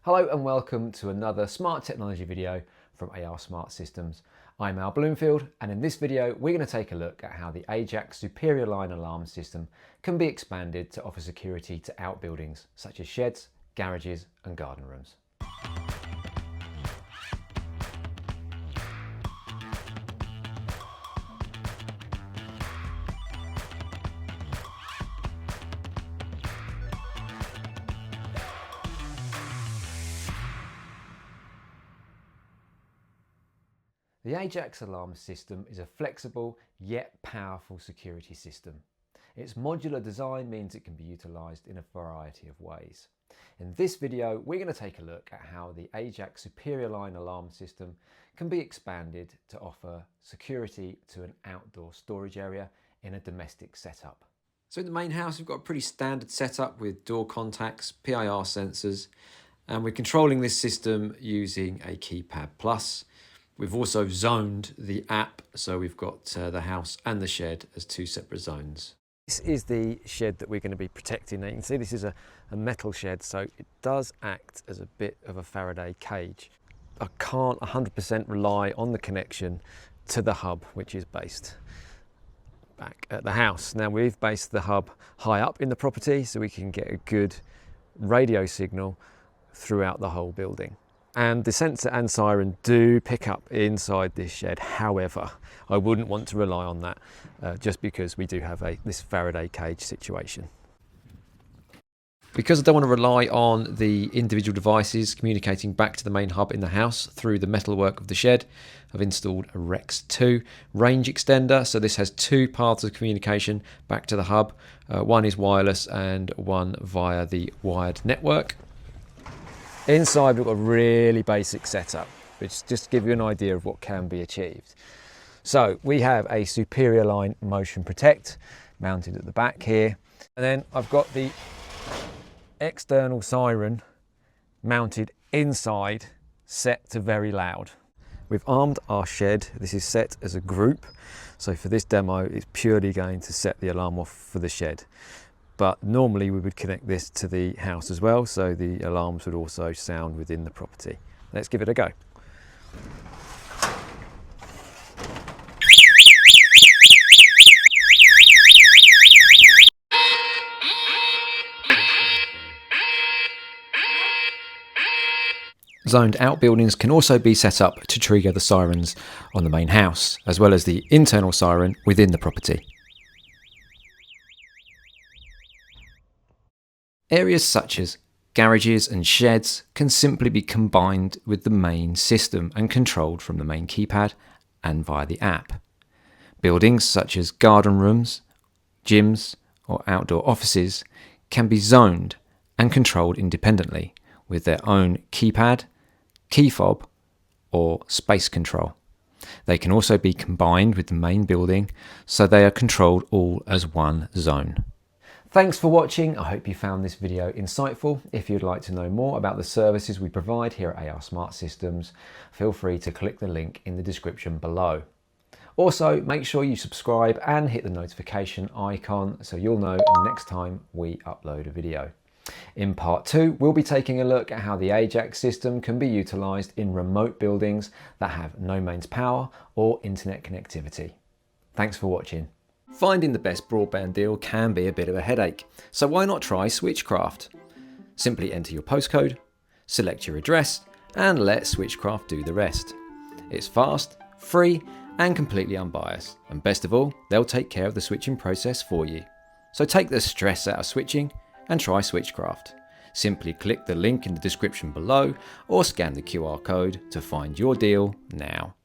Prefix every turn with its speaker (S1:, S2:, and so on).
S1: Hello and welcome to another smart technology video from AR Smart Systems. I'm Al Bloomfield, and in this video we're going to take a look at how the Ajax Superior line alarm system can be expanded to offer security to outbuildings such as sheds, garages and garden rooms. The Ajax alarm system is a flexible yet powerful security system. Its modular design means it can be utilised in a variety of ways. In this video, we're going to take a look at how the Ajax Superior line alarm system can be expanded to offer security to an outdoor storage area in a domestic setup. So in the main house, we've got a pretty standard setup with door contacts, PIR sensors, and we're controlling this system using a KeyPad Plus. We've also zoned the app, so we've got the house and the shed as two separate zones. This is the shed that we're going to be protecting. Now you can see this is a metal shed, so it does act as a bit of a Faraday cage. I can't 100% rely on the connection to the hub, which is based back at the house. Now we've based the hub high up in the property so we can get a good radio signal throughout the whole building. And the sensor and siren do pick up inside this shed. However, I wouldn't want to rely on that just because we do have this Faraday cage situation. Because I don't want to rely on the individual devices communicating back to the main hub in the house through the metalwork of the shed, I've installed a Rex 2 range extender. So this has two paths of communication back to the hub. One is wireless and one via the wired network. Inside we've got a really basic setup, which just to give you an idea of what can be achieved. So we have a Superior line MotionProtect mounted at the back here, and then I've got the external siren mounted inside, set to very loud. We've armed our shed. This is set as a group, so for this demo it's purely going to set the alarm off for the shed. But normally we would connect this to the house as well, so the alarms would also sound within the property. Let's give it a go. Zoned outbuildings can also be set up to trigger the sirens on the main house, as well as the internal siren within the property. Areas such as garages and sheds can simply be combined with the main system and controlled from the main keypad and via the app. Buildings such as garden rooms, gyms or outdoor offices can be zoned and controlled independently with their own keypad, key fob or space control. They can also be combined with the main building so they are controlled all as one zone. Thanks for watching. I hope you found this video insightful. If you'd like to know more about the services we provide here at AR Smart Systems, feel free to click the link in the description below. Also, make sure you subscribe and hit the notification icon so you'll know next time we upload a video. In part 2, we'll be taking a look at how the Ajax system can be utilised in remote buildings that have no mains power or internet connectivity. Thanks for watching. Finding the best broadband deal can be a bit of a headache, so why not try Switchcraft? Simply enter your postcode, select your address, and let Switchcraft do the rest. It's fast, free, and completely unbiased, and best of all, they'll take care of the switching process for you. So take the stress out of switching and try Switchcraft. Simply click the link in the description below or scan the QR code to find your deal now.